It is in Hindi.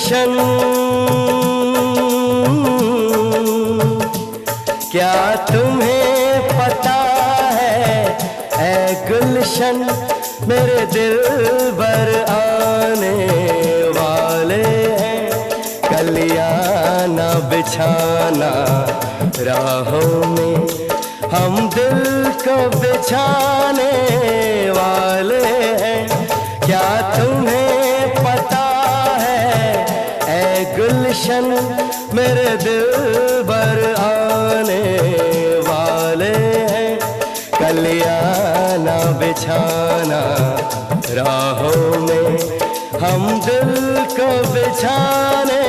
गुलशन, क्या तुम्हें पता है ऐ गुलशन, मेरे दिल भर आने वाले हैं। कलियां ना बिछाना राहों में, हम दिल को बिछाने वाले हैं। क्या तुम्हें पता है ऐ गुलशन, मेरे दिल भर आने वाले हैं। कलियां ना बिछाना राहों में, हम दिल को बिछाने